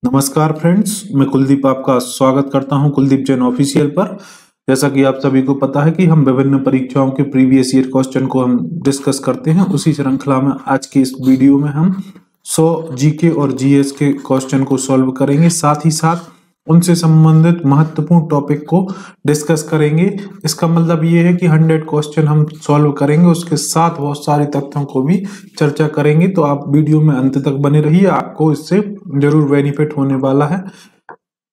नमस्कार फ्रेंड्स, मैं कुलदीप आपका स्वागत करता हूं कुलदीप जैन ऑफिशियल पर। जैसा कि आप सभी को पता है कि हम विभिन्न परीक्षाओं के प्रीवियस ईयर क्वेश्चन को हम डिस्कस करते हैं। उसी श्रृंखला में आज के इस वीडियो में हम 100 जीके और जीएस के क्वेश्चन को सॉल्व करेंगे, साथ ही साथ उनसे संबंधित महत्वपूर्ण टॉपिक को डिस्कस करेंगे। इसका मतलब ये है कि 100 क्वेश्चन हम सॉल्व करेंगे, उसके साथ बहुत सारे तथ्यों को भी चर्चा करेंगे। तो आप वीडियो में अंत तक बने रहिए, आपको इससे जरूर बेनिफिट होने वाला है।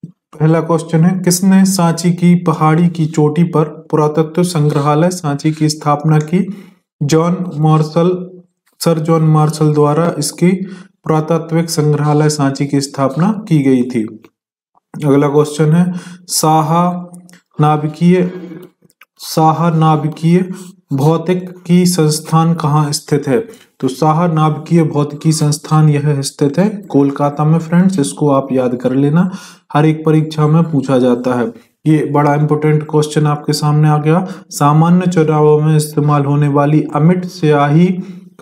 पहला क्वेश्चन है, किसने सांची की पहाड़ी की चोटी पर पुरातत्व संग्रहालय सांची की स्थापना की? सर जॉन मार्शल द्वारा इसकी पुरातात्विक संग्रहालय सांची की स्थापना की गई थी। अगला क्वेश्चन है, साहा नाभिकीय भौतिकी संस्थान कहाँ स्थित है? तो साहा नाभिकीय भौतिकी संस्थान यह स्थित है कोलकाता में। फ्रेंड्स, इसको आप याद कर लेना, हर एक परीक्षा में पूछा जाता है। ये बड़ा इंपॉर्टेंट क्वेश्चन आपके सामने आ गया। सामान्य चुनावों में इस्तेमाल होने वाली अमिट स्याही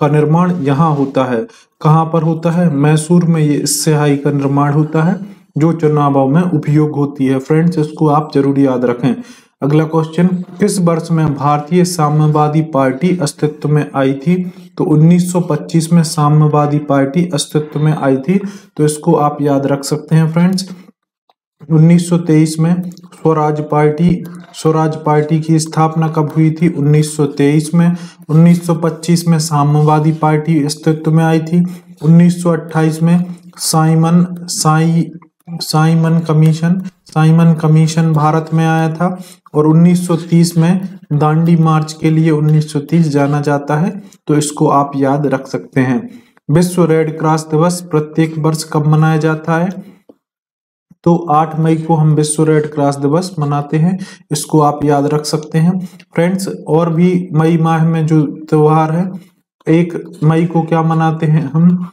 का निर्माण यहाँ होता है। कहाँ पर होता है? मैसूर में ये स्याही का निर्माण होता है जो चुनावों में उपयोग होती है। फ्रेंड्स, इसको आप जरूर याद रखें। अगला क्वेश्चन, किस वर्ष में भारतीय साम्यवादी पार्टी अस्तित्व में आई थी? तो 1925 में साम्यवादी पार्टी अस्तित्व में आई थी, तो इसको आप याद रख सकते हैं। फ्रेंड्स, 1923 में स्वराज पार्टी की स्थापना कब हुई थी? 1923 में। 1925 में साम्यवादी पार्टी अस्तित्व में आई थी। 1928 में साइमन कमीशन भारत में आया था। और 1930 में दांडी मार्च के लिए 1930 जाना जाता है, तो इसको आप याद रख सकते हैं। विश्व रेड क्रॉस दिवस प्रत्येक वर्ष कब मनाया जाता है? तो 8 मई को हम विश्व रेड क्रॉस दिवस मनाते हैं, इसको आप याद रख सकते हैं। फ्रेंड्स, और भी मई माह में जो त्योहार है, 1 मई को क्या मनाते हैं हम?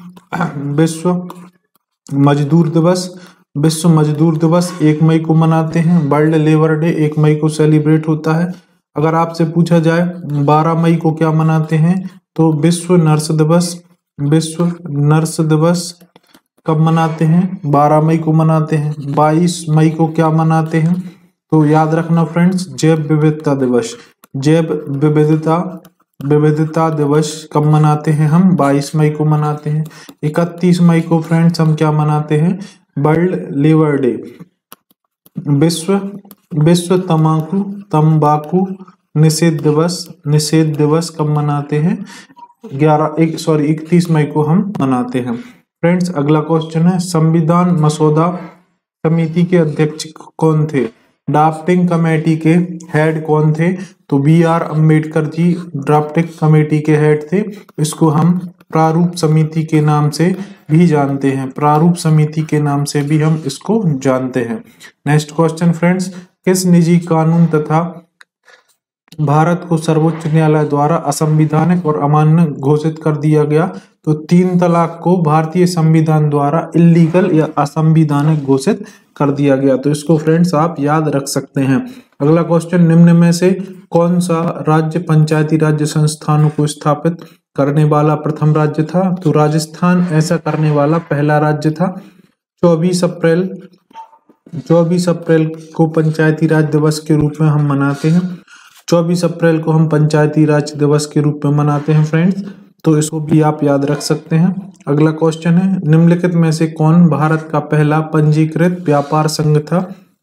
विश्व मजदूर दिवस 1 मई को मनाते हैं। वर्ल्ड लेबर डे 1 मई को सेलिब्रेट होता है। अगर आपसे पूछा जाए 12 मई को क्या मनाते हैं, तो विश्व नर्स दिवस कब मनाते हैं? 12 मई को मनाते हैं। 22 मई को क्या मनाते हैं? तो याद रखना फ्रेंड्स, जैव विविधता दिवस कब मनाते हैं हम? 22 मई को मनाते हैं। 31 मई को फ्रेंड्स हम क्या मनाते हैं? World labour day. विश्व तंबाकू निषेध दिवस कब मनाते हैं? 31 मई को हम मनाते हैं। फ्रेंड्स, अगला क्वेश्चन है, संविधान मसौदा समिति के अध्यक्ष कौन थे? ड्राफ्टिंग कमेटी के हेड कौन थे? तो BR Ambedkar ji drafting committee के हेड थे। इसको हम प्रारूप समिति के नाम से भी जानते हैं। नेक्स्ट क्वेश्चन फ्रेंड्स, किस निजी कानून तथा भारत को सर्वोच्च न्यायालय द्वारा असंवैधानिक और अमान्य घोषित कर दिया गया? तो 3 तलाक को भारतीय संविधान द्वारा इल्लीगल या असंवैधानिक घोषित कर दिया गया। तो इसको फ्रेंड्स आप याद रख सकते हैं। अगला क्वेश्चन, निम्न में से कौन सा राज्य पंचायती राज्य संस्थानों को स्थापित करने वाला प्रथम राज्य था? तो राजस्थान ऐसा करने वाला पहला राज्य था। 24 अप्रैल को पंचायती राज दिवस के रूप में हम मनाते हैं। 24 अप्रैल को हम पंचायती राज दिवस के रूप में मनाते हैं फ्रेंड्स, तो इसको भी आप याद रख सकते हैं। अगला क्वेश्चन है, निम्नलिखित में से कौन भारत का पहला पंजीकृत व्यापार संघ था?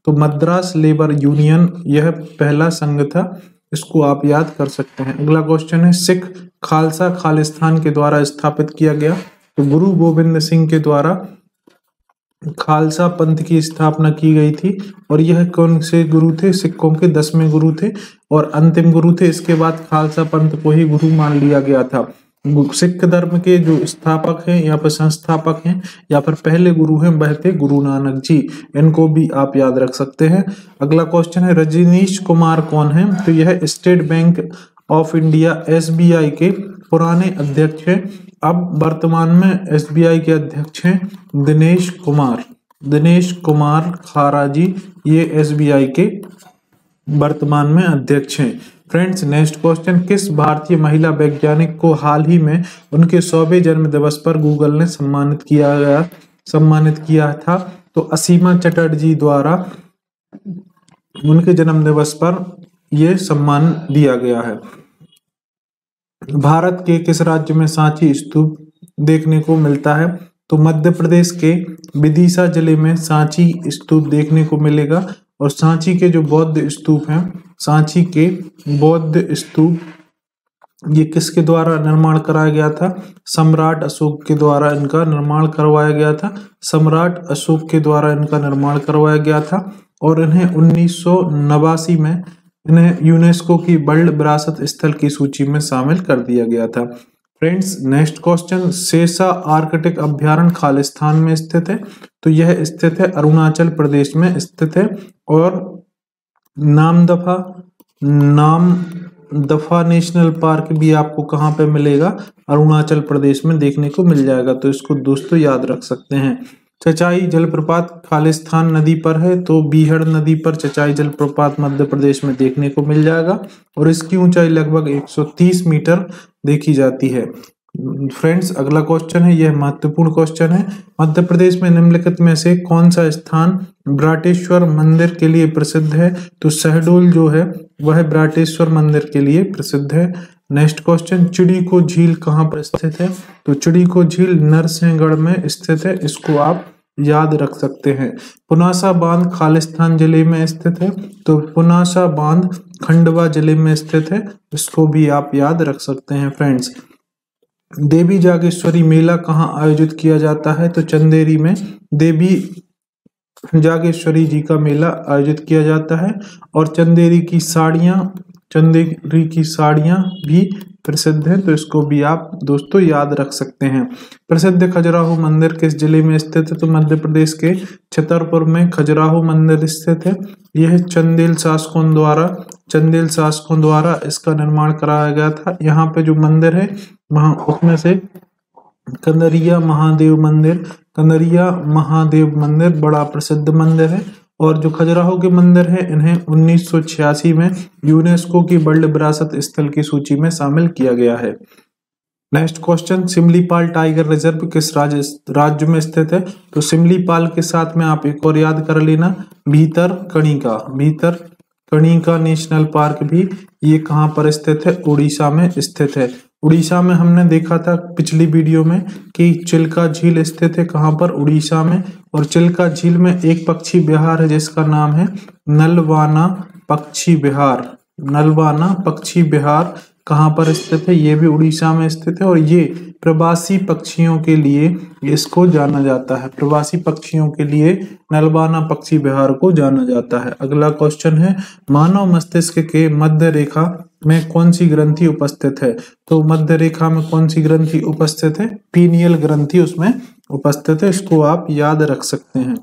तो मद्रास लेबर यूनियन यह पहला संघ था, इसको आप याद कर सकते हैं। अगला क्वेश्चन है, सिख खालसा खालिस्तान के द्वारा स्थापित किया गया? तो गुरु गोविंद सिंह के द्वारा खालसा पंथ की स्थापना की गई थी। और यह कौन से गुरु थे? सिखों के 10वें गुरु थे और अंतिम गुरु थे। इसके बाद खालसा पंथ को ही गुरु मान लिया गया था। सिख धर्म के जो स्थापक हैं या फिर संस्थापक हैं या फिर पहले गुरु हैं, वह थे गुरु नानक जी। इनको भी आप याद रख सकते हैं। अगला क्वेश्चन है, रजनीश कुमार कौन है? तो यह state bank of India SBI के पुराने अध्यक्ष हैं। अब वर्तमान में SBI के अध्यक्ष हैं दिनेश कुमार खारा जी, ये SBI के वर्तमान में अध्यक्ष हैं। फ्रेंड्स, नेक्स्ट क्वेश्चन, किस भारतीय महिला वैज्ञानिक को हाल ही में उनके 100वें जन्म दिवस पर गूगल ने सम्मानित किया गया? सम्मानित किया था? तो असीमा चटर्जी द्वारा उनके जन्म दिवस पर यह सम्मान दिया गया है। भारत के किस राज्य में सांची स्तूप देखने को मिलता है? तो मध्य प्रदेश के विदिशा जिले में सांची स्तूप देखने को मिलेगा। और सांची के जो बौद्ध स्तूप हैं, सांची के बौद्ध स्तूप, ये किसके द्वारा निर्माण कराया गया था? सम्राट अशोक के द्वारा इनका निर्माण करवाया गया था। सम्राट अशोक के द्वारा इनका निर्माण करवाया गया था और इन्हें 1989 में इन्हें यूनेस्को की वर्ल्ड विरासत स्थल की सूची में शामिल कर दिया गया था। फ्रेंड्स, नेक्स्ट क्वेश्चन, शेषा आर्कटिक अभ्यारण्य खालिस्तान में स्थित है? तो यह स्थित है अरुणाचल प्रदेश में स्थित है। और नामदफा नेशनल पार्क भी आपको कहाँ पे मिलेगा? अरुणाचल प्रदेश में देखने को मिल जाएगा। तो इसको दोस्तों याद रख सकते हैं। चचाई जलप्रपात खालिस्तान नदी पर है, तो बीहड़ नदी पर चचाई जलप्रपात मध्य प्रदेश में देखने को मिल जाएगा और इसकी ऊंचाई लगभग 130 मीटर देखी जाती है। फ्रेंड्स, अगला क्वेश्चन है, यह महत्वपूर्ण क्वेश्चन है। मध्य प्रदेश में निम्नलिखित में से कौन सा स्थान ब्राटेश्वर मंदिर के लिए प्रसिद्ध है? तो शहडोल जो है वह ब्राटेश्वर मंदिर के लिए प्रसिद्ध है। नेक्स्ट क्वेश्चन, चिड़ीको झील कहाँ पर स्थित है? तो चिड़ीको झील नरसिंहगढ़ में स्थित है, इसको आप याद रख सकते हैं। पुनासा बांध खालिस्तान जिले में स्थित है, तो पुनासा बांध खंडवा जिले में स्थित है, इसको भी आप याद रख सकते हैं। फ्रेंड्स, देवी जागेश्वरी मेला कहाँ आयोजित किया जाता है? तो चंदेरी में देवी जागेश्वरी जी का मेला आयोजित किया जाता है। और चंदेरी की साड़ियाँ भी प्रसिद्ध हैं, तो इसको भी आप दोस्तों याद रख सकते हैं। प्रसिद्ध खजुराहो मंदिर किस जिले में स्थित है? तो मध्य प्रदेश के छतरपुर में खजुराहो मंदिर स्थित है। यह चंदेल शासकों द्वारा इसका निर्माण कराया गया था। यहाँ पे जो मंदिर है वहाँ उसमें से कंदरिया महादेव मंदिर बड़ा प्रसिद्ध मंदिर है। और जो खजुराहो के मंदिर है इन्हें 1986 में यूनेस्को की वर्ल्ड विरासत स्थल की सूची में शामिल किया गया है। Next question, Similipal tiger reserve किस राज्य में स्थित है? तो सिमलीपाल के साथ में आप एक और याद कर लेना, भीतरकनिका नेशनल पार्क भी ये कहाँ पर स्थित है? उड़ीसा में स्थित है। उड़ीसा में हमने देखा था पिछली वीडियो में कि चिल्का झील स्थित है कहाँ पर? उड़ीसा में। और चिल्का झील में एक पक्षी विहार है जिसका नाम है नलवाना पक्षी विहार कहाँ पर स्थित है? ये भी उड़ीसा में स्थित है और ये प्रवासी पक्षियों के लिए इसको जाना जाता है। प्रवासी पक्षियों के लिए नलवाना पक्षी विहार को जाना जाता है। अगला क्वेश्चन है, मानव मस्तिष्क के मध्य रेखा में कौन सी ग्रंथि उपस्थित है? तो मध्य रेखा में कौन सी ग्रंथि उपस्थित है? पीनियल ग्रंथि उसमें उपस्थित है, इसको आप याद रख सकते हैं।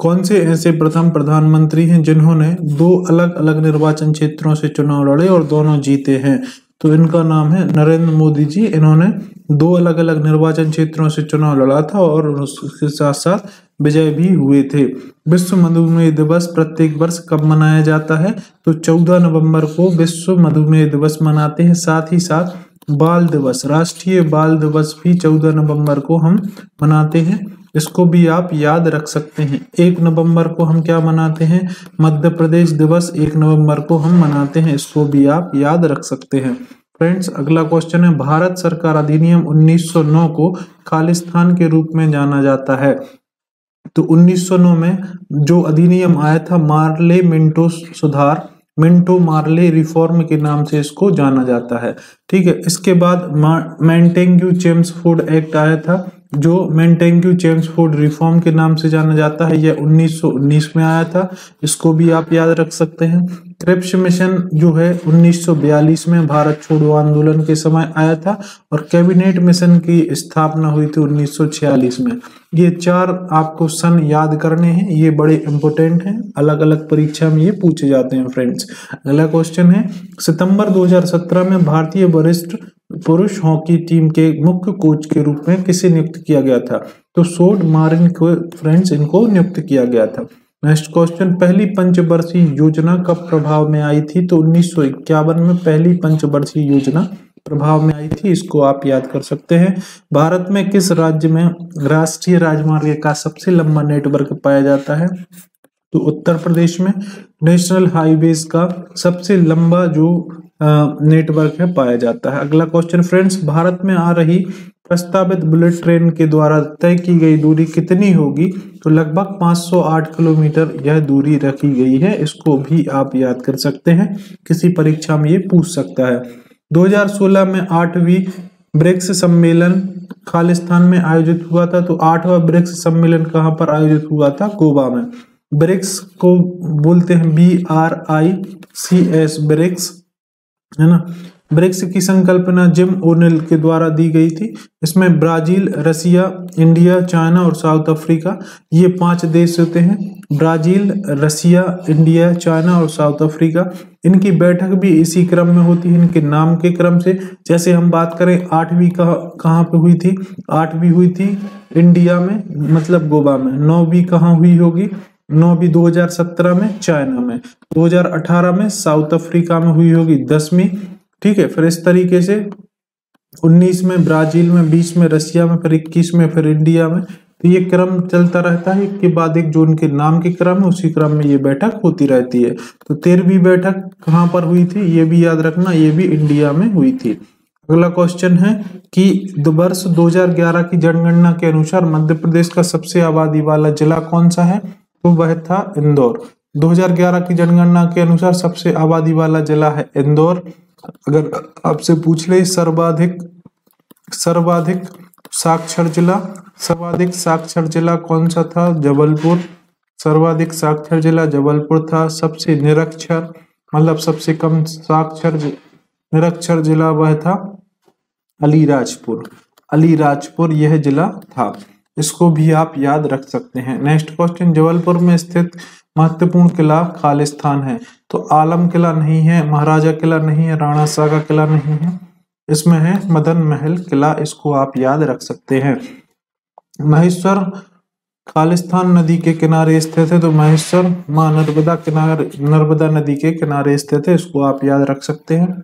कौन से ऐसे प्रथम प्रधानमंत्री हैं जिन्होंने 2 अलग अलग निर्वाचन क्षेत्रों से चुनाव लड़े और दोनों जीते हैं? तो इनका नाम है नरेंद्र मोदी जी। इन्होंने 2 अलग अलग निर्वाचन क्षेत्रों से चुनाव लड़ा था और उसके साथ साथ विजय भी हुए थे। विश्व मधुमेह दिवस प्रत्येक वर्ष कब मनाया जाता है? तो 14 नवंबर को विश्व मधुमेह दिवस मनाते हैं। साथ ही साथ बाल दिवस, राष्ट्रीय बाल दिवस भी 14 नवंबर को हम मनाते हैं, इसको भी आप याद रख सकते हैं। 1 नवंबर को हम क्या मनाते हैं? मध्य प्रदेश दिवस 1 नवंबर को हम मनाते हैं, इसको भी आप याद रख सकते हैं। फ्रेंड्स, अगला क्वेश्चन है, भारत सरकार अधिनियम 1909 को खालिस्तान के रूप में जाना जाता है। तो 1909 में जो अधिनियम आया था मिंटो मार्ले रिफॉर्म के नाम से इसको जाना जाता है। ठीक है, इसके बाद मेंटेग्यू चेम्सफोर्ड एक्ट आया था जो मेंटेग्यू चेम्सफोर्ड रिफॉर्म के नाम से जाना जाता है। यह 1919 में आया था, इसको भी आप याद रख सकते हैं। क्रिप्स मिशन जो है 1942 में भारत छोड़ो आंदोलन के समय आया था और कैबिनेट मिशन की स्थापना हुई थी 1946 में। ये 4 आपको सन याद करने हैं, ये बड़े इंपोर्टेंट हैं, अलग अलग परीक्षा में ये पूछे जाते हैं। फ्रेंड्स, अगला क्वेश्चन है, सितंबर 2017 में भारतीय वरिष्ठ पुरुष हॉकी टीम के मुख्य कोच के रूप में किसे नियुक्त किया गया था? तो सोड मारिन को फ्रेंड्स इनको नियुक्त किया गया था। नेक्स्ट क्वेश्चन, पहली पंचवर्षीय योजना कब प्रभाव में आई थी? तो 1951 में पहली पंचवर्षीय योजना प्रभाव में आई थी, इसको आप याद कर सकते हैं। भारत में किस राज्य में राष्ट्रीय राजमार्ग का सबसे लंबा नेटवर्क पाया जाता है? तो उत्तर प्रदेश में नेशनल हाईवेज का सबसे लंबा जो नेटवर्क है पाया जाता है। अगला क्वेश्चन फ्रेंड्स, भारत में आ रही प्रस्तावित बुलेट ट्रेन के द्वारा तय की गई दूरी कितनी होगी? तो लगभग 508 किलोमीटर यह दूरी रखी गई है। इसको भी आप याद कर सकते हैं, किसी परीक्षा में ये पूछ सकता है। 2016 में 8वीं ब्रिक्स सम्मेलन खालिस्तान में आयोजित हुआ था। तो 8वां ब्रिक्स सम्मेलन कहाँ पर आयोजित हुआ था? गोवा में। ब्रिक्स को बोलते हैं BRICS, ब्रिक्स, है ना। ब्रिक्स की संकल्पना जिम ओनेल के द्वारा दी गई थी। इसमें ब्राजील, रसिया, इंडिया, चाइना और साउथ अफ्रीका, ये 5 देश होते हैं। ब्राजील, रसिया, इंडिया, चाइना और साउथ अफ्रीका। इनकी बैठक भी इसी क्रम में होती है, इनके नाम के क्रम से। जैसे हम बात करें 8वीं कहाँ पे हुई थी? 8वीं हुई थी इंडिया में, मतलब गोवा में। 9वीं कहाँ हुई होगी? 9वीं 2017 में चाइना में। 2018 में साउथ अफ्रीका में हुई होगी 10वीं। ठीक है, फिर इस तरीके से 19 में ब्राजील में, 20 में रसिया में, फिर 21 में फिर इंडिया में। तो ये क्रम चलता रहता है, एक के बाद एक जो उनके नाम के क्रम है उसी क्रम में ये बैठक होती रहती है। तो 13वीं बैठक कहाँ पर हुई थी? ये भी याद रखना, ये भी इंडिया में हुई थी। अगला क्वेश्चन है कि वर्ष 2011 की जनगणना के अनुसार मध्य प्रदेश का सबसे आबादी वाला जिला कौन सा है? तो वह था इंदौर। 2011 की जनगणना के अनुसार सबसे आबादी वाला जिला है इंदौर। अगर आपसे पूछ ले सर्वाधिक साक्षर जिला कौन सा था? जबलपुर। सर्वाधिक साक्षर जिला जबलपुर था। सबसे निरक्षर, मतलब सबसे कम साक्षर निरक्षर जिला वह था अलीराजपुर यह जिला था। इसको भी आप याद रख सकते हैं। नेक्स्ट क्वेश्चन, जबलपुर में स्थित महत्वपूर्ण किला खालिस्तान है। तो आलम किला नहीं है, महाराजा किला नहीं है, राणा सागा किला नहीं है, इसमें है मदन महल किला। इसको आप याद रख सकते हैं। महेश्वर खालिस्तान नदी के किनारे स्थित है। तो महेश्वर मां नर्मदा नदी के किनारे स्थित है। इसको आप याद रख सकते हैं।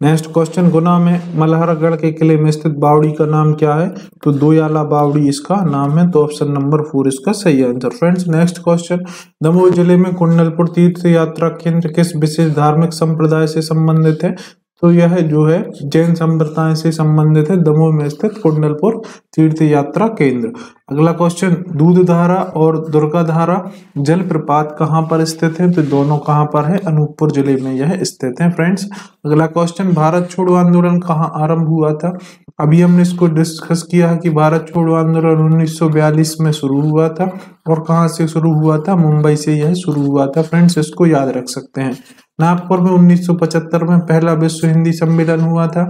नेक्स्ट क्वेश्चन, गुना में मल्हारगढ़ के किले में स्थित बावड़ी का नाम क्या है? तो दोयाला बावड़ी इसका नाम है। तो ऑप्शन नंबर 4 इसका सही answer. Friends next question, Damoh जिले में कुंडलपुर तीर्थ यात्रा केंद्र किस विशेष धार्मिक संप्रदाय से संबंधित है? तो यह जो है जैन संप्रदाय से संबंधित है, दमोह में स्थित कुंडलपुर तीर्थ यात्रा केंद्र। अगला क्वेश्चन, दूधधारा और दुर्गाधारा जलप्रपात कहाँ पर स्थित है? तो दोनों कहाँ पर है? अनूपपुर जिले में यह स्थित है। फ्रेंड्स अगला क्वेश्चन, भारत छोड़ो आंदोलन कहाँ आरंभ हुआ था? अभी हमने इसको डिस्कस किया है कि भारत छोड़ो आंदोलन 1942 में शुरू हुआ था। और कहाँ से शुरू हुआ था? मुंबई से यह शुरू हुआ था। फ्रेंड्स इसको याद रख सकते हैं। नागपुर में 1975 में पहला विश्व हिंदी सम्मेलन हुआ था।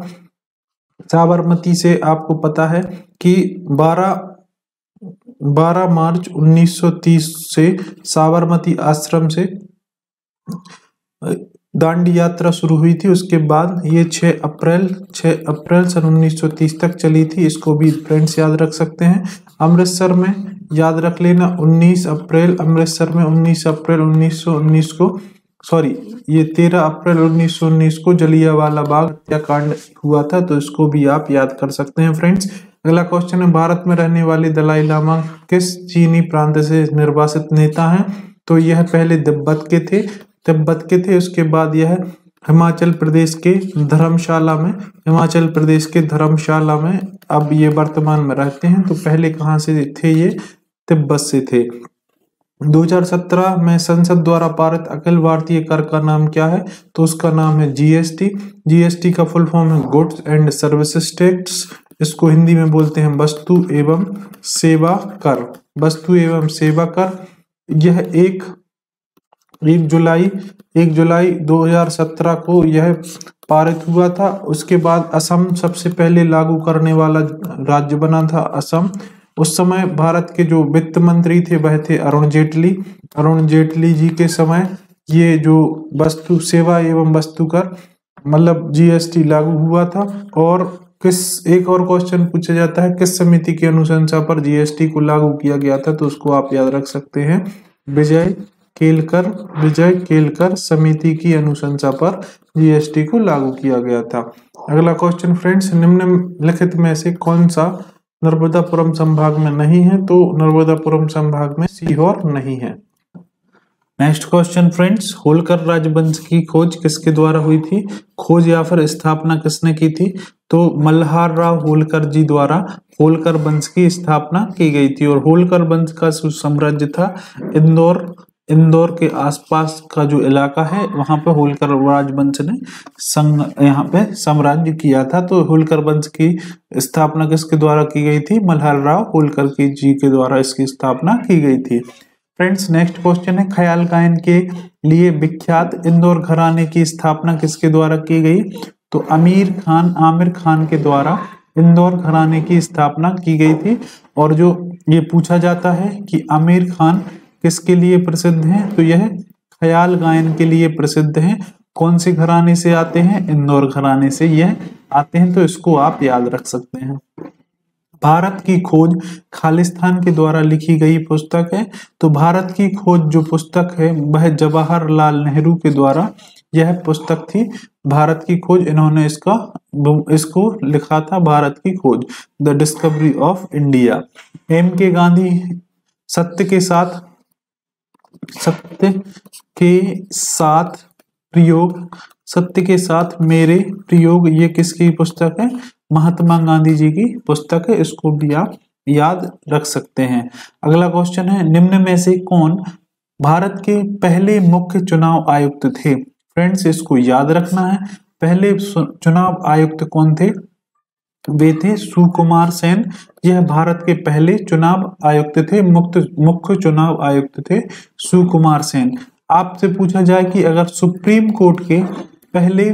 साबरमती से आपको पता है कि 12 मार्च 1930 से साबरमती आश्रम से दांडी यात्रा शुरू हुई थी। उसके बाद ये 6 अप्रैल सन 1930 तक चली थी। इसको भी फ्रेंड्स याद रख सकते हैं। अमृतसर में याद रख लेना 19 अप्रैल 1919 को ये 13 अप्रैल 1919 को जलियांवाला बाग हत्याकांड हुआ था। तो इसको भी आप याद कर सकते हैं। फ्रेंड्स अगला क्वेश्चन है, भारत में रहने वाले दलाई लामा किस चीनी प्रांत से निर्वासित नेता हैं? तो यह पहले तिब्बत के थे। उसके बाद यह हिमाचल प्रदेश के धर्मशाला में अब ये वर्तमान में रहते हैं। तो पहले कहाँ से थे? ये तिब्बत से थे। 2017 में संसद द्वारा पारित अखिल भारतीय कर का नाम क्या है? तो उसका नाम है जीएसटी का फुल फॉर्म है गुड्स एंड सर्विसेज टैक्स। इसको हिंदी में बोलते हैं वस्तु एवं सेवा कर। यह 1 जुलाई 2017 को यह पारित हुआ था। उसके बाद असम सबसे पहले लागू करने वाला राज्य बना था असम। उस समय भारत के जो वित्त मंत्री थे वह थे अरुण जेटली जी के समय ये जो वस्तु सेवा एवं वस्तु कर मतलब जीएसटी लागू हुआ था। और एक और क्वेश्चन पूछा जाता है, किस समिति की अनुशंसा पर जीएसटी को लागू किया गया था? तो उसको आप याद रख सकते हैं, विजय केलकर विजय केलकर समिति की अनुशंसा पर जीएसटी को लागू किया गया था। अगला क्वेश्चन फ्रेंड्स, निम्नलिखित में से कौन सा नर्मदापुरम संभाग में नहीं है? तो नर्मदापुरम संभाग में सीहोर नहीं है। नेक्स्ट क्वेश्चन फ्रेंड्स, होलकर राजवंश की खोज किसके द्वारा हुई थी? खोज या फिर स्थापना किसने की थी? तो मल्हार राव होलकर जी द्वारा होलकर वंश की स्थापना की गई थी। और होलकर वंश का साम्राज्य था इंदौर के आसपास का जो इलाका है वहां पे होलकर राजवंश ने यहाँ पे साम्राज्य किया था। तो होलकर वंश की स्थापना किसके द्वारा की गई थी? मल्हार राव होलकर जी के द्वारा इसकी स्थापना की गई थी। फ्रेंड्स नेक्स्ट क्वेश्चन है, ख्याल गायन के लिए विख्यात इंदौर घराने की स्थापना किसके द्वारा की गई? तो आमिर खान के द्वारा इंदौर घराने की स्थापना की गई थी। और जो ये पूछा जाता है कि आमिर खान किसके लिए प्रसिद्ध हैं? तो यह ख्याल गायन के लिए प्रसिद्ध हैं। कौन से घराने से आते हैं? इंदौर घराने से यह आते हैं। तो इसको आप याद रख सकते हैं। भारत की खोज खालिस्तान के द्वारा लिखी गई पुस्तक है। तो भारत की खोज जो पुस्तक है वह जवाहरलाल नेहरू के द्वारा यह पुस्तक थी, भारत की खोज। इन्होंने इसको लिखा था, भारत की खोज, the discovery of India. M K Gandhi सत्य के साथ मेरे प्रयोग, ये किसकी पुस्तक है? महात्मा गांधी जी की पुस्तक है। इसको भी आप याद रख सकते हैं। अगला क्वेश्चन है, निम्न में से कौन भारत के पहले मुख्य चुनाव आयुक्त थे? फ्रेंड्स इसको याद रखना है। पहले चुनाव आयुक्त कौन थे? वे थे सुकुमार सेन। यह भारत के पहले चुनाव आयुक्त थे, मुख्य चुनाव आयुक्त थे सुकुमार सेन। आपसे पूछा जाए कि अगर सुप्रीम कोर्ट के पहले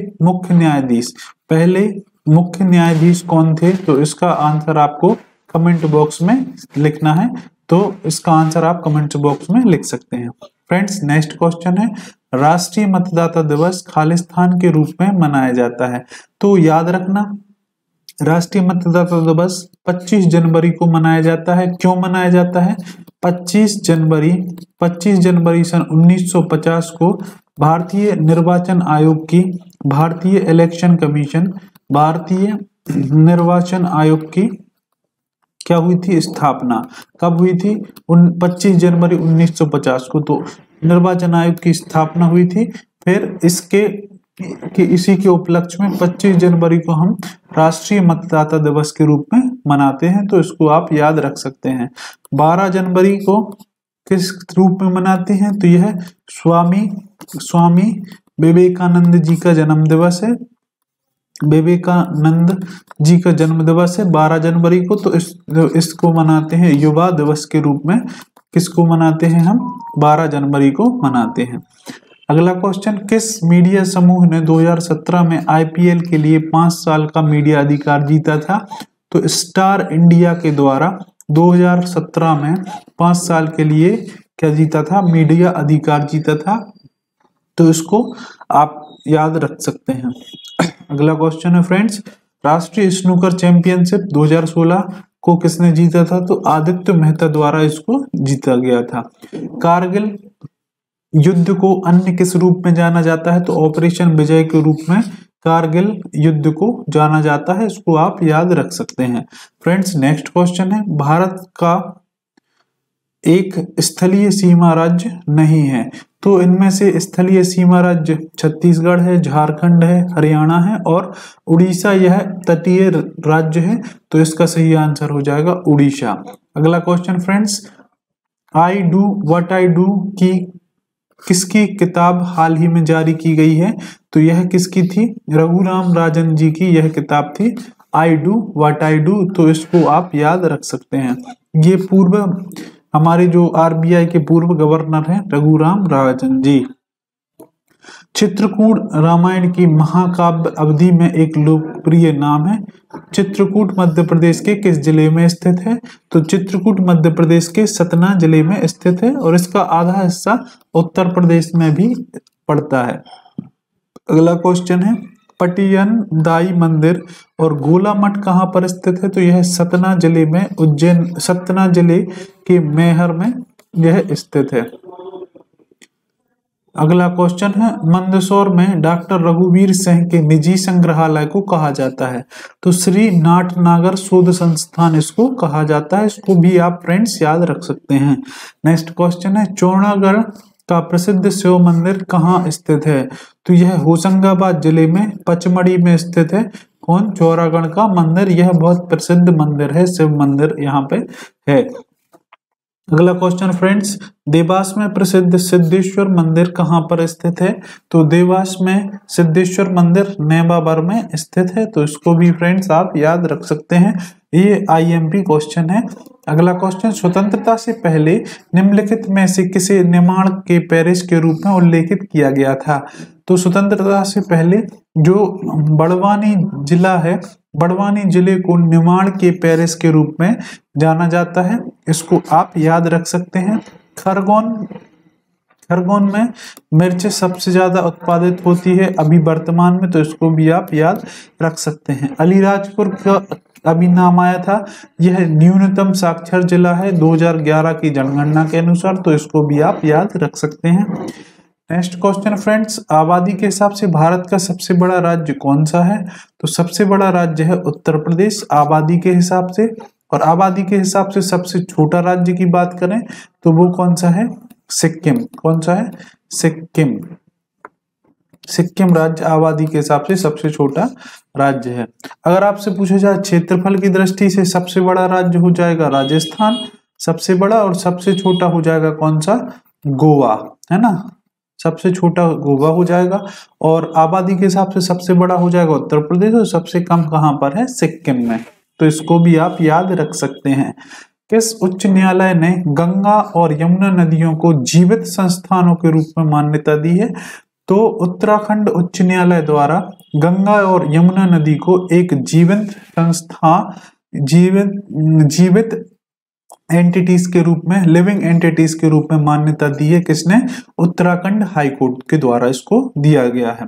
मुख्य न्यायाधीश कौन थे? तो इसका आंसर आपको कमेंट बॉक्स में लिखना है। तो इसका आंसर आप कमेंट बॉक्स में लिख सकते हैं। फ्रेंड्स नेक्स्ट क्वेश्चन है, राष्ट्रीय मतदाता दिवस खालिस्तान के रूप में मनाया जाता है। तो याद रखना, राष्ट्रीय मतदाता दिवस 25 जनवरी को मनाया जाता है। क्यों मनाया जाता है? 25 जनवरी सन 1950 को भारतीय निर्वाचन आयोग की, भारतीय निर्वाचन आयोग की क्या हुई थी? स्थापना। कब हुई थी? 25 जनवरी 1950 को। तो निर्वाचन आयोग की स्थापना हुई थी। फिर इसी के उपलक्ष्य में 25 जनवरी को हम राष्ट्रीय मतदाता दिवस के रूप में मनाते हैं। तो इसको आप याद रख सकते हैं। 12 जनवरी को किस रूप में मनाते हैं? तो यह स्वामी विवेकानंद जी का जन्म दिवस है। विवेकानंद जी का जन्म दिवस है 12 जनवरी को। तो इसको मनाते हैं युवा दिवस के रूप में। किसको मनाते हैं हम? 12 जनवरी को मनाते हैं। अगला क्वेश्चन, किस मीडिया समूह ने 2017 में आईपीएल के लिए 5 साल का मीडिया अधिकार जीता था? तो स्टार इंडिया के द्वारा 2017 में 5 साल के लिए क्या जीता था? मीडिया अधिकार जीता था। तो इसको आप याद रख सकते हैं। अगला क्वेश्चन है फ्रेंड्स, राष्ट्रीय स्नूकर चैंपियनशिप 2016 को किसने जीता था? तो आदित्य मेहता द्वारा इसको जीता गया था। कारगिल युद्ध को अन्य किस रूप में जाना जाता है? तो ऑपरेशन विजय के रूप में कारगिल युद्ध को जाना जाता है। इसको आप याद रख सकते हैं। फ्रेंड्स नेक्स्ट क्वेश्चन है, भारत का एक स्थलीय सीमा राज्य नहीं है। तो इनमें से स्थलीय सीमा राज्य छत्तीसगढ़ है, झारखंड है, हरियाणा है और उड़ीसा यह तटीय राज्य है। तो इसका सही आंसर हो जाएगा उड़ीसा। अगला question friends, I do what I do की किसकी किताब हाल ही में जारी की गई है? तो यह किसकी थी? रघुराम राजन जी की यह किताब थी, I do what I do. तो इसको आप याद रख सकते हैं। ये हमारे जो आरबीआई के पूर्व गवर्नर हैं रघुराम राजन जी। चित्रकूट रामायण की महाकाव्य अवधि में एक लोकप्रिय नाम है। चित्रकूट मध्य प्रदेश के किस जिले में स्थित है? तो चित्रकूट मध्य प्रदेश के सतना जिले में स्थित है और इसका आधा हिस्सा उत्तर प्रदेश में भी पड़ता है। अगला क्वेश्चन है, पटियन दाई मंदिर और गोला मठ कहाँ पर स्थित है? तो यह सतना जिले में, सतना जिले के मैहर में यह स्थित है। अगला क्वेश्चन है, मंदसौर में डॉक्टर रघुवीर सिंह के निजी संग्रहालय को कहा जाता है? तो श्री नाटनागर शोध संस्थान इसको कहा जाता है। इसको भी आप फ्रेंड्स याद रख सकते हैं। नेक्स्ट क्वेश्चन है, चौड़ागढ़ का प्रसिद्ध शिव मंदिर कहाँ स्थित है? तो यह होशंगाबाद जिले में पचमढ़ी में स्थित है। कौन? चौड़ागढ़ का मंदिर। यह बहुत प्रसिद्ध मंदिर है, शिव मंदिर यहाँ पे है। अगला क्वेश्चन फ्रेंड्स, देवास में प्रसिद्ध सिद्धेश्वर मंदिर कहाँ पर स्थित है? तो देवास में सिद्धेश्वर मंदिर नेमावर में स्थित है। तो इसको भी फ्रेंड्स आप याद रख सकते हैं। ये आईएमपी क्वेश्चन है। अगला क्वेश्चन, स्वतंत्रता से पहले निम्नलिखित में से किसे निर्माण के पेरिस के रूप में उल्लेखित किया गया था? तो स्वतंत्रता से पहले जो बड़वानी जिला है, बड़वानी जिले को निर्माण के पेरिस के रूप में जाना जाता है। इसको आप याद रख सकते हैं। खरगोन में मिर्च सबसे ज्यादा उत्पादित होती है अभी वर्तमान में। तो इसको भी आप याद रख सकते हैं। अलीराजपुर का अभी नाम आया था। यह न्यूनतम साक्षर जिला है 2011 की जनगणना के अनुसार। तो इसको भी आप याद रख सकते हैं। नेक्स्ट क्वेश्चन फ्रेंड्स, आबादी के हिसाब से भारत का सबसे बड़ा राज्य कौन सा है? तो सबसे बड़ा राज्य है उत्तर प्रदेश आबादी के हिसाब से। और आबादी के हिसाब से सबसे छोटा राज्य की बात करें तो वो कौन सा है? सिक्किम। कौन सा है? सिक्किम। सिक्किम राज्य आबादी के हिसाब से सबसे छोटा राज्य है। अगर आपसे पूछा जाए क्षेत्रफल की दृष्टि से सबसे बड़ा राज्य हो जाएगा राजस्थान सबसे बड़ा, और सबसे छोटा हो जाएगा कौन सा? गोवा, है ना। सबसे छोटा गोवा हो जाएगा। और आबादी के हिसाब से सबसे बड़ा हो जाएगा उत्तर प्रदेश, और सबसे कम कहां पर है? सिक्किम में। तो इसको भी आप याद रख सकते हैं। किस उच्च न्यायालय ने गंगा और यमुना नदियों को जीवित संस्थानों के रूप में मान्यता दी है? तो उत्तराखंड उच्च न्यायालय द्वारा गंगा और यमुना नदी को एक जीवित एंटिटीज के रूप में, लिविंग एंटिटीज के रूप में मान्यता दी है। किसने? उत्तराखंड हाई कोर्ट के द्वारा इसको दिया गया है।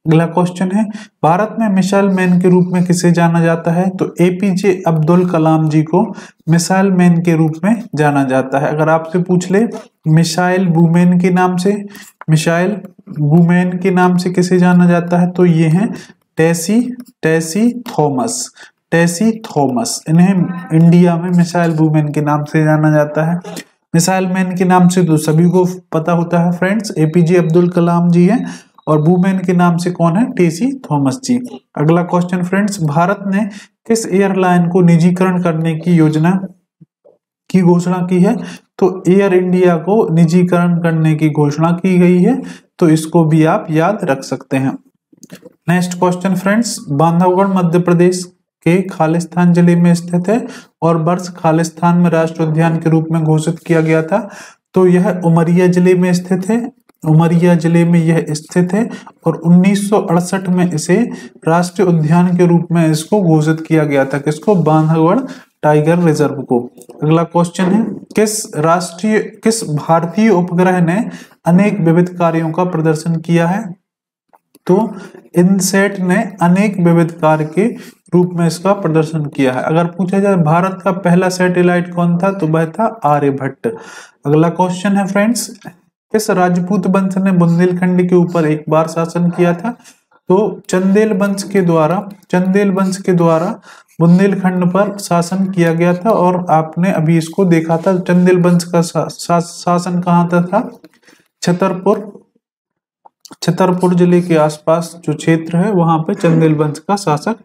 अगला क्वेश्चन है, भारत में मिसाइल मैन के रूप में किसे जाना जाता है? तो एपीजे अब्दुल कलाम जी को मिसाइल मैन के रूप में जाना जाता है। अगर आपसे पूछ ले मिसाइल वुमेन के नाम से, मिसाइल वुमेन के नाम से किसे जाना जाता है? तो ये हैं टेसी थॉमस। इन्हें इंडिया में मिसाइल वुमेन के नाम से जाना जाता है। मिसाइल मैन के नाम से तो सभी को पता होता है फ्रेंड्स, एपीजे अब्दुल कलाम जी हैं। और वुमेन के नाम से कौन है? टेसी थॉमस जी। अगला क्वेश्चन फ्रेंड्स, भारत ने किस एयरलाइन को निजीकरण करने की घोषणा की है? तो एयर इंडिया को निजीकरण करने की घोषणा की गई है। तो इसको भी आप याद रख सकते हैं। Next question friends, Bandhavgarh Madhya Pradesh के खालिस्तान जिले में स्थित है और वर्ष खालिस्तान में राष्ट्रीय उद्यान के रूप में घोषित किया गया था। तो यह उमरिया जिले में स्थित है। उमरिया जिले में यह स्थित है और 1968 में इसे राष्ट्रीय उद्यान के रूप में इसको घोषित किया गया था। किसको? बांधवगढ़ टाइगर रिजर्व को। अगला क्वेश्चन है, किस भारतीय उपग्रह ने अनेक विविध कार्यों का प्रदर्शन किया है? तो इनसेट ने अनेक विविध कार्य के रूप में इसका प्रदर्शन किया है। अगर पूछा जाए भारत का पहला सैटेलाइट कौन था? तो वह था आर्यभट्ट। अगला क्वेश्चन है फ्रेंड्स, किस राजपूत वंश ने बुंदेलखंड के ऊपर एक बार शासन किया था? तो चंदेल वंश के द्वारा बुंदेलखंड पर शासन किया गया था। और आपने अभी इसको देखा था, चंदेल वंश का शासन कहाँ था? छतरपुर जिले के आसपास जो क्षेत्र है वहां पे चंदेल वंश का शासक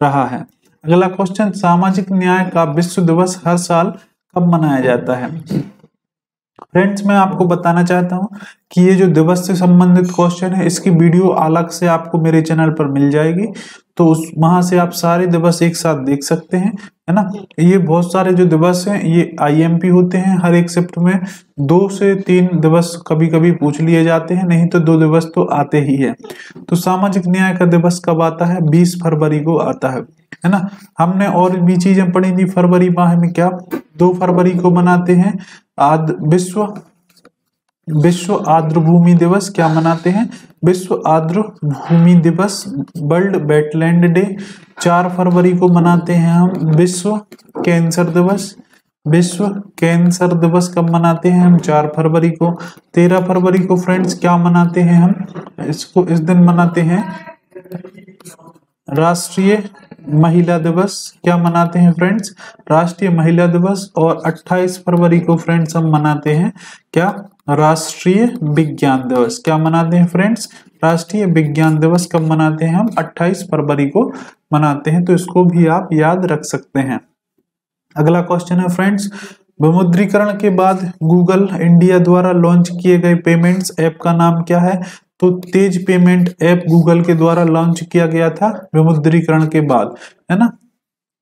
रहा है। अगला क्वेश्चन, सामाजिक न्याय का विश्व दिवस हर साल कब मनाया जाता है? फ्रेंड्स, मैं आपको बताना चाहता हूं कि ये जो दिवस से संबंधित क्वेश्चन है इसकी वीडियो अलग से आपको मेरे चैनल पर मिल जाएगी। तो वहां से आप सारे दिवस एक साथ देख सकते हैं, है ना। ये बहुत सारे जो दिवस हैं ये आईएमपी होते हैं। हर एक शिफ्ट में 2 से 3 दिवस कभी कभी पूछ लिए जाते हैं, नहीं तो 2 दिवस तो आते ही है। तो सामाजिक न्याय का दिवस कब आता है? 20 फरवरी को आता है ना। हमने और भी चीजें पढ़ी थी फरवरी माह में। क्या 2 फरवरी को मनाते हैं विश्व आर्द्र भूमि दिवस। क्या मनाते हैं? विश्व आर्द्र भूमि दिवस, वर्ल्ड वेटलैंड डे। 4 फरवरी को मनाते हैं हम विश्व कैंसर दिवस। विश्व कैंसर दिवस कब मनाते हैं हम? 4 फरवरी को। 13 फरवरी को फ्रेंड्स क्या मनाते हैं हम? इसको इस दिन मनाते हैं राष्ट्रीय महिला दिवस। क्या मनाते हैं फ्रेंड्स? राष्ट्रीय महिला दिवस। और 28 फरवरी को फ्रेंड्स हम मनाते हैं क्या? राष्ट्रीय विज्ञान दिवस। क्या मनाते हैं फ्रेंड्स? राष्ट्रीय विज्ञान दिवस कब मनाते हैं हम? 28 फरवरी को मनाते हैं। तो इसको भी आप याद रख सकते हैं। अगला क्वेश्चन है फ्रेंड्स, विमुद्रीकरण के बाद गूगल इंडिया द्वारा लॉन्च किए गए पेमेंट्स ऐप का नाम क्या है? तो तेज पेमेंट ऐप गूगल के द्वारा लॉन्च किया गया था विमुद्रीकरण के बाद, है ना।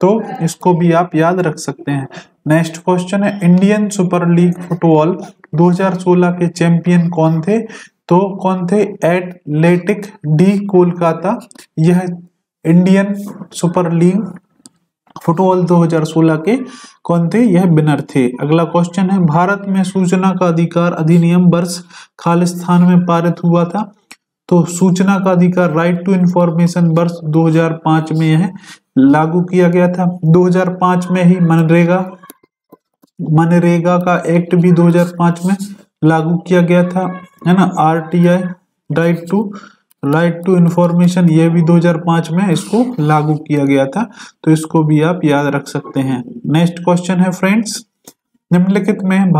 तो इसको भी आप याद रख सकते हैं। नेक्स्ट क्वेश्चन है, इंडियन सुपर लीग फुटबॉल 2016 के चैंपियन कौन थे? तो कौन थे? एथलेटिक डी कोलकाता यह इंडियन सुपर लीग फुटबॉल 2016 के कौन थे? यह विनर थे। अगला क्वेश्चन है, भारत में सूचना का अधिकार अधिनियम वर्ष खालिस्तान में पारित हुआ था? तो सूचना का अधिकार राइट टू इंफॉर्मेशन वर्ष 2005 में यह लागू किया गया था। 2005 में ही मनरेगा का एक्ट भी 2005 में लागू किया गया था, है ना। आरटीआई राइट टू इंफॉर्मेशन यह भी 2005 में इसको लागू किया गया था। तो इसको भी आप याद रख सकते हैं। नेक्स्ट क्वेश्चन है फ्रेंड्स, निम्नलिखित में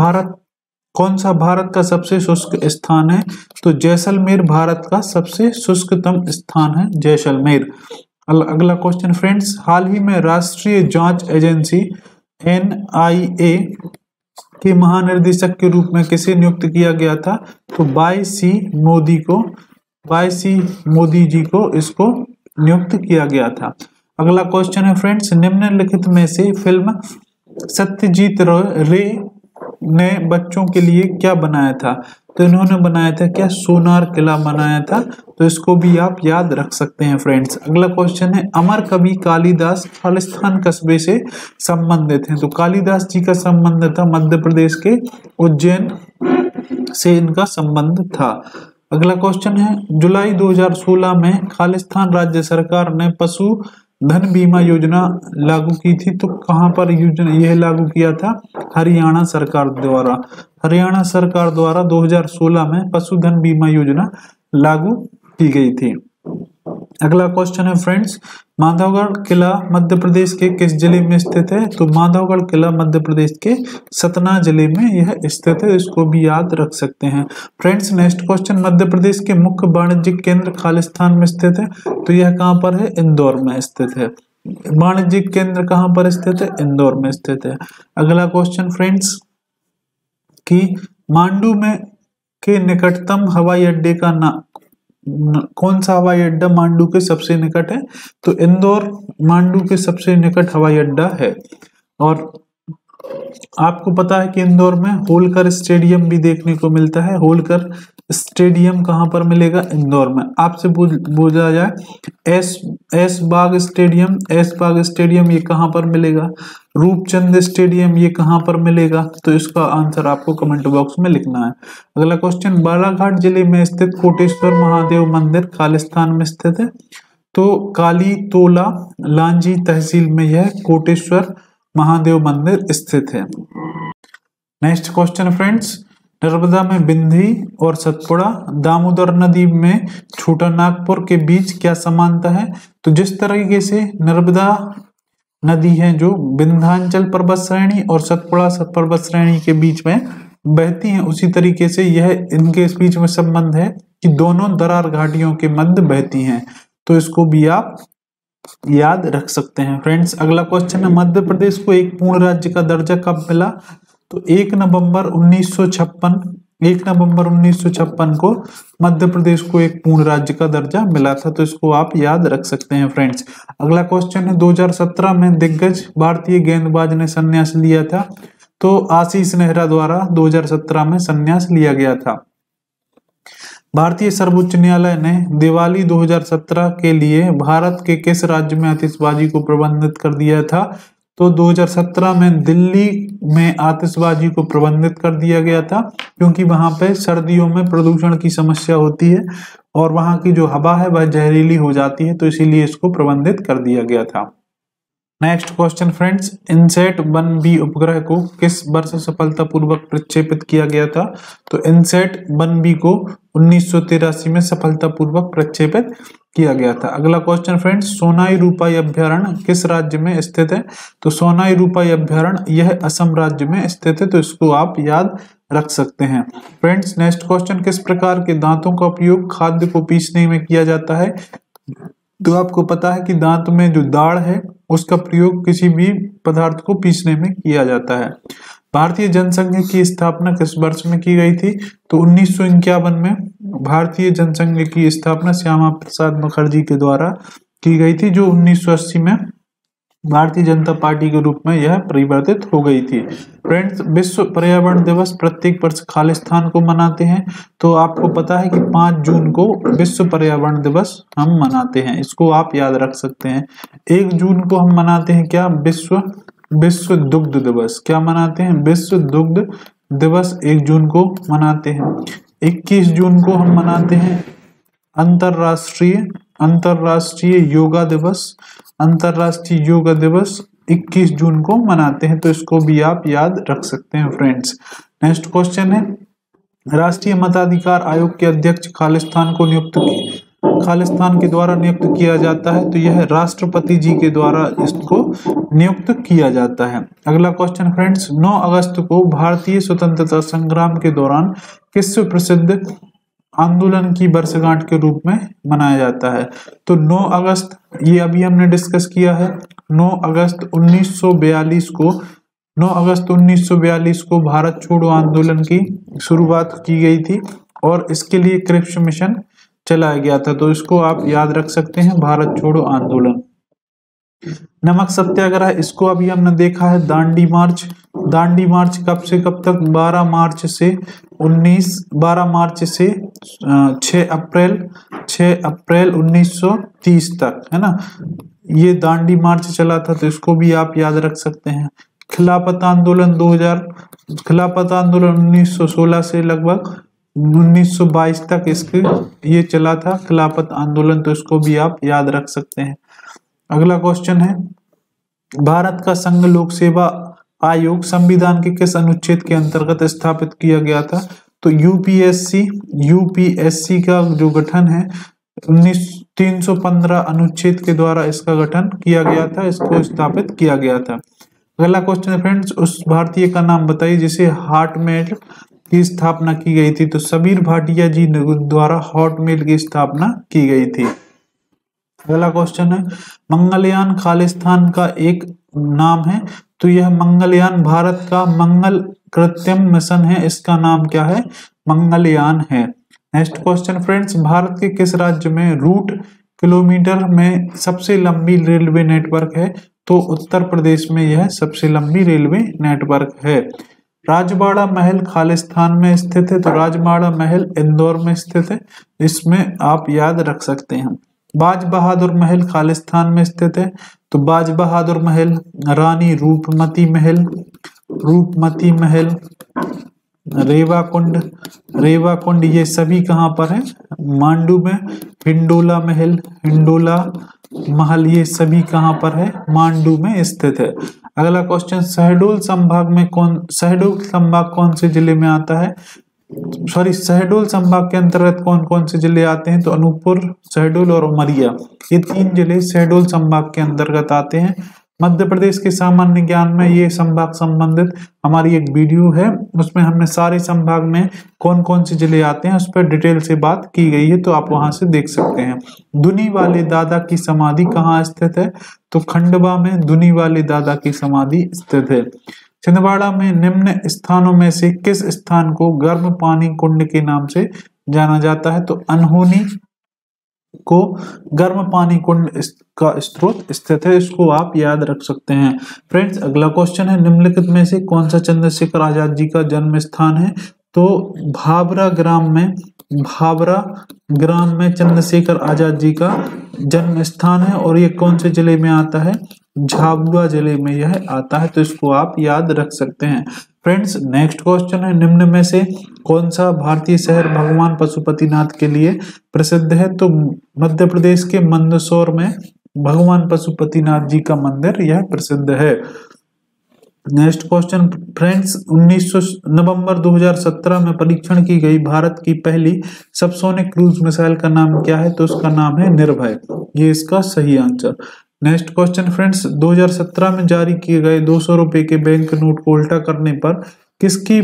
कौन सा भारत का सबसे शुष्क स्थान है? तो जैसलमेर भारत का सबसे शुष्कतम स्थान है, जैसलमेर। अगला क्वेश्चन फ्रेंड्स, हाल ही में राष्ट्रीय जांच एजेंसी NIA के महानिर्देशक के रूप में किसे नियुक्त किया गया था? तो वाई सी मोदी जी को इसको नियुक्त किया गया था। अगला क्वेश्चन है फ्रेंड्स, निम्नलिखित में से फिल्म सत्यजीत रे ने बच्चों के लिए क्या बनाया था? तो इन्होंने बनाया था क्या? सोनार किला बनाया था। तो इसको भी आप याद रख सकते हैं फ्रेंड्स। अगला क्वेश्चन है, अमर कवि कालिदास खालिस्तान कस्बे से संबंधित हैं? तो कालिदास जी का संबंध था मध्य प्रदेश के उज्जैन से इनका संबंध था। अगला क्वेश्चन है, जुलाई 2016 में खालिस्तान राज्य सरकार ने पशु धन बीमा योजना लागू की थी। तो कहां पर योजना यह लागू किया था? हरियाणा सरकार द्वारा। हरियाणा सरकार द्वारा 2016 में पशुधन बीमा योजना लागू की गई थी। अगला क्वेश्चन है फ्रेंड्स, माधवगढ़ किला मध्य प्रदेश के किस जिले में स्थित है? तो माधवगढ़ किला मध्य प्रदेश के सतना जिले में यह स्थित है। इसको भी याद रख सकते हैं friends. Next question, Madhya Pradesh के मुख्य वाणिज्यिक केंद्र खालिस्तान में स्थित है। तो यह कहां पर है? इंदौर में स्थित है। वाणिज्यिक केंद्र कहां पर स्थित है? इंदौर में स्थित है। अगला क्वेश्चन फ्रेंड्स, कि मांडू में के निकटतम हवाई अड्डे का नाम कौन सा हवाई अड्डा मांडू के सबसे निकट है? तो इंदौर मांडू के सबसे निकट हवाई अड्डा है। और आपको पता है कि इंदौर में होलकर स्टेडियम भी देखने को मिलता है। होलकर स्टेडियम कहां पर मिलेगा? इंदौर में। आपसे पूछा जाए एस बाग स्टेडियम ये कहां पर मिलेगा? रूपचंद स्टेडियम ये कहां पर मिलेगा? तो इसका आंसर आपको कमेंट बॉक्स में लिखना है। अगला क्वेश्चन, बालाघाट जिले में स्थित कोटेश्वर महादेव मंदिर खालिस्तान में स्थित है। तो काली तोला लांजी तहसील में यह कोटेश्वर महादेव मंदिर स्थित है। नेक्स्ट क्वेश्चन फ्रेंड्स, नर्मदा में बिंदी और सतपुड़ा, दामोदर नदी में छोटा नागपुर के बीच क्या समानता है? तो जिस तरीके से नर्मदा नदी है जो विंध्याचल पर्वत श्रेणी और सतपुड़ा पर्वत श्रेणी के बीच में बहती है, उसी तरीके से यह इनके बीच में संबंध है कि दोनों दरार घाटियों के मध्य बहती हैं। तो इसको भी आप याद रख सकते हैं फ्रेंड्स। अगला क्वेश्चन है, मध्य प्रदेश को एक पूर्ण राज्य का दर्जा कब मिला? तो 1 नवंबर 1956 को मध्य प्रदेश को एक पूर्ण राज्य का दर्जा मिला था। तो इसको आप याद रख सकते हैं फ्रेंड्स। अगला क्वेश्चन है, 2017 में दिग्गज भारतीय गेंदबाज ने संन्यास लिया था। तो आशीष नेहरा द्वारा 2017 में संन्यास लिया गया था। भारतीय सर्वोच्च न्यायालय ने दिवाली 2017 के लिए भारत के किस राज्य में आतिशबाजी को प्रतिबंधित कर दिया था? तो 2017 में दिल्ली में आतिशबाजी को प्रतिबंधित कर दिया गया था, क्योंकि वहां पे सर्दियों में प्रदूषण की समस्या होती है और वहां की जो हवा है वह जहरीली हो जाती है, तो इसीलिए इसको प्रतिबंधित कर दिया गया था। Next question friends, INSAT 1B उपग्रह को किस वर्ष सफलतापूर्वक प्रक्षेपित किया गया था? तो इनसैट 1B को 1983 में सफलतापूर्वक प्रक्षेपित किया गया था। अगला क्वेश्चन फ्रेंड्स, सोनाई रूपाई अभ्यारण्य किस राज्य में स्थित है? तो सोनाई रूपाई अभ्यारण्य यह असम राज्य में स्थित है, तो इसको आप याद रख सकते हैं। फ्रेंड्स नेक्स्ट क्वेश्चन, किस प्रकार के दांतों का उपयोग खाद्य को पीसने में किया जाता है? तो आपको पता है कि दांत में जो दाढ़ है उसका प्रयोग किसी भी पदार्थ को पीसने में किया जाता है। भारतीय जनसंघ की स्थापना किस वर्ष में की गई थी? तो 1951 में भारतीय जनसंघ की स्थापना श्यामा प्रसाद मुखर्जी के द्वारा की गई थी, जो 1980 में भारतीय जनता पार्टी के रूप में यह परिवर्तित हो गई थी। फ्रेंड्स, विश्व पर्यावरण दिवस प्रत्येक वर्ष खालिस्तान को मनाते हैं, तो आपको पता है कि 5 जून को विश्व पर्यावरण दिवस हम मनाते हैं, इसको आप याद रख सकते हैं। 1 जून को हम मनाते हैं क्या? विश्व दुग्ध दिवस। क्या मनाते हैं? विश्व दुग्ध दिवस 1 जून को मनाते हैं। 21 जून को हम मनाते हैं अंतरराष्ट्रीय योगा दिवस। अंतरराष्ट्रीय योगा दिवस 21 जून को मनाते हैं, तो इसको भी आप याद रख सकते हैं फ्रेंड्स। नेक्स्ट क्वेश्चन है, राष्ट्रीय मताधिकार आयोग के अध्यक्ष खालिस्तान के द्वारा नियुक्त किया जाता है, तो यह राष्ट्रपति जी के द्वारा इसको नियुक्त किया जाता है। अगला क्वेश्चन फ्रेंड्स, 9 अगस्त को भारतीय स्वतंत्रता संग्राम के दौरान किस प्रसिद्ध आंदोलन की वर्षगांठ के रूप में मनाया जाता है? तो 9 अगस्त, ये अभी हमने डिस्कस किया है। 9 अगस्त 1942 को भारत छोड़ो आंदोलन की शुरुआत की गई थी और इसके लिए क्रिप्स मिशन चलाया गया था, तो इसको आप याद रख सकते हैं, भारत छोड़ो आंदोलन। नमक सत्याग्रह, इसको अभी हमने देखा है। दांडी मार्च कब से कब तक? 12 मार्च से 6 अप्रैल 1930 तक, है ना, ये दांडी मार्च चला था, तो इसको भी आप याद रख सकते हैं। खिलाफत आंदोलन 1916 से लगभग 1922 तक ये चला था खिलाफत आंदोलन, तो इसको भी आप याद रख सकते हैं। अगला क्वेश्चन है, भारत का संघ लोक सेवा आयोग संविधान के किस अनुच्छेद के अंतर्गत स्थापित किया गया था? तो यूपीएससी का जो गठन है 315 अनुच्छेद के द्वारा इसका गठन किया गया था, इसको स्थापित किया गया था। अगला क्वेश्चन है फ्रेंड्स, उस भारतीय का नाम बताइए जिसे हॉट मेल की स्थापना की गई थी। तो सबीर भाटिया जी द्वारा हॉट मेल की स्थापना की गई थी। अगला क्वेश्चन है, मंगलयान खालिस्तान का एक नाम है, तो यह मंगलयान भारत का मंगल कृत्रिम मिशन है, इसका नाम क्या है? मंगलयान है। नेक्स्ट क्वेश्चन फ्रेंड्स, भारत के किस राज्य में रूट किलोमीटर में सबसे लंबी रेलवे नेटवर्क है? तो उत्तर प्रदेश में यह सबसे लंबी रेलवे नेटवर्क है। राजवाड़ा महल खालिस्तान में स्थित है, तो राजवाड़ा महल इंदौर में स्थित है, इसमें आप याद रख सकते हैं। बाज बहादुर महल खालिस्तान में स्थित है, तो बाज बहादुर महल, रानी रूपमती महल, रेवा कुंड ये सभी कहाँ पर है? मांडू में। हिंडोला महल ये सभी कहाँ पर है? मांडू में स्थित है। अगला क्वेश्चन, शहडोल संभाग कौन से जिले में आता है? शहडोल संभाग के अंतर्गत कौन कौन से जिले आते हैं? तो अनूपपुर, शहडोल और उमरिया, ये 3 जिले शहडोल संभाग के अंतर्गत आते हैं। मध्य प्रदेश के सामान्य ज्ञान में ये संभाग संबंधित हमारी एक वीडियो है, उसमें हमने सारे संभाग में कौन कौन से जिले आते हैं उस पर डिटेल से बात की गई है, तो आप वहां से देख सकते हैं। दुनी वाले दादा की समाधि कहाँ स्थित है? तो खंडवा में दुनी वाले दादा की समाधि स्थित है। छिंदवाड़ा में निम्न स्थानों में से किस स्थान को गर्म पानी कुंड के नाम से जाना जाता है? तो अनहोनी को गर्म पानी कुंड का स्रोत स्थित है, इसको आप याद रख सकते हैं। फ्रेंड्स, अगला क्वेश्चन है, निम्नलिखित में से कौन सा चंद्रशेखर आजाद जी का जन्म स्थान है? तो भाभरा ग्राम में चंद्रशेखर आजाद जी का जन्म स्थान है, और ये कौन से जिले में आता है? झाबुआ जिले में यह आता है, तो इसको आप याद रख सकते हैं। फ्रेंड्स, नेक्स्ट क्वेश्चन है, निम्न में से कौन सा भारतीय शहर भगवान पशुपतिनाथ के लिए प्रसिद्ध है? तो मध्य प्रदेश के मंदसौर में भगवान पशुपतिनाथ जी का मंदिर यह प्रसिद्ध है। नेक्स्ट क्वेश्चन फ्रेंड्स, नवंबर 2017 में परीक्षण की गई भारत की पहली सबसोनिक क्रूज मिसाइल का नाम क्या है? तो उसका नाम है निर्भय, ये इसका सही आंसर। नेक्स्ट क्वेश्चन फ्रेंड्स, 2017 में जारी किए गए 200 रुपए के बैंक नोट को उल्टा करने पर किसकी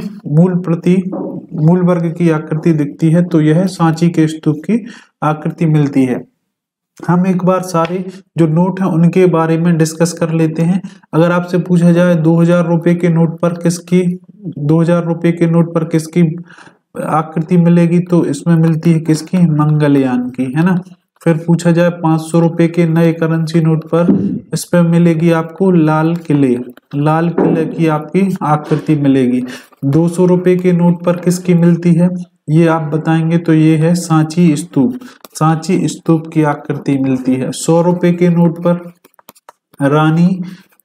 मूल वर्ग की आकृति दिखती है? तो यह सांची के स्तूप की आकृति मिलती है। हम एक बार सारे जो नोट हैं उनके बारे में डिस्कस कर लेते हैं। अगर आपसे पूछा जाए 2000 रुपए के नोट पर किसकी आकृति मिलेगी? तो इसमें मिलती है किसकी? मंगलयान की, है ना। फिर पूछा जाए 500 रुपए के नए करेंसी नोट पर, इस पर मिलेगी आपको लाल किले की आपकी आकृति मिलेगी। 200 रुपए के नोट पर किसकी मिलती है ये आप बताएंगे, तो ये है सांची स्तूप की आकृति मिलती है। 100 रुपए के नोट पर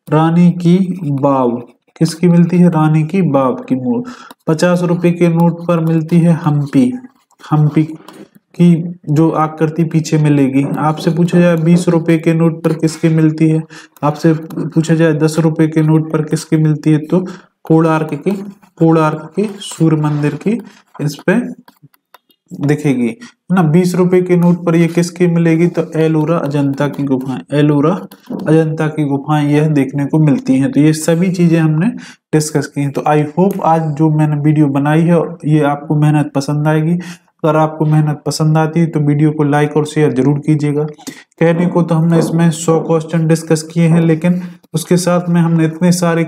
रानी की बाव किसकी मिलती है? रानी की बाव की मूल। 50 रुपए के नोट पर मिलती है हम्पी की जो आकृति पीछे मिलेगी। आपसे पूछा जाए 20 रुपए के नोट पर किसकी मिलती है? आपसे पूछा जाए 10 रुपए के नोट पर किसकी मिलती है? तो कोणार्क के सूर्य मंदिर की इस पे दिखेगी, है ना। 20 रुपए के नोट पर ये किसकी मिलेगी? तो एलोरा अजंता की गुफाएं यह देखने को मिलती हैं। तो ये सभी चीजें हमने डिस्कस की हैं। तो आई होप आज जो मैंने वीडियो बनाई है ये आपको मेहनत पसंद आएगी। अगर आपको मेहनत पसंद आती है तो वीडियो को लाइक और शेयर जरूर कीजिएगा। कहने को तो हमने इसमें 100 क्वेश्चन डिस्कस किए हैं, लेकिन उसके साथ में हमने इतने सारे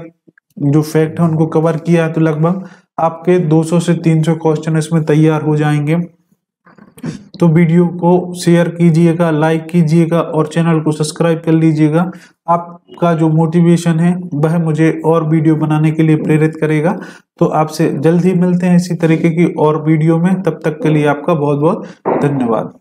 जो फैक्ट है उनको कवर किया है, तो लगभग आपके 200 से 300 क्वेश्चन इसमें तैयार हो जाएंगे। तो वीडियो को शेयर कीजिएगा, लाइक कीजिएगा और चैनल को सब्सक्राइब कर लीजिएगा। आपका जो मोटिवेशन है वह मुझे और वीडियो बनाने के लिए प्रेरित करेगा। तो आपसे जल्द ही मिलते हैं इसी तरीके की और वीडियो में। तब तक के लिए आपका बहुत बहुत धन्यवाद।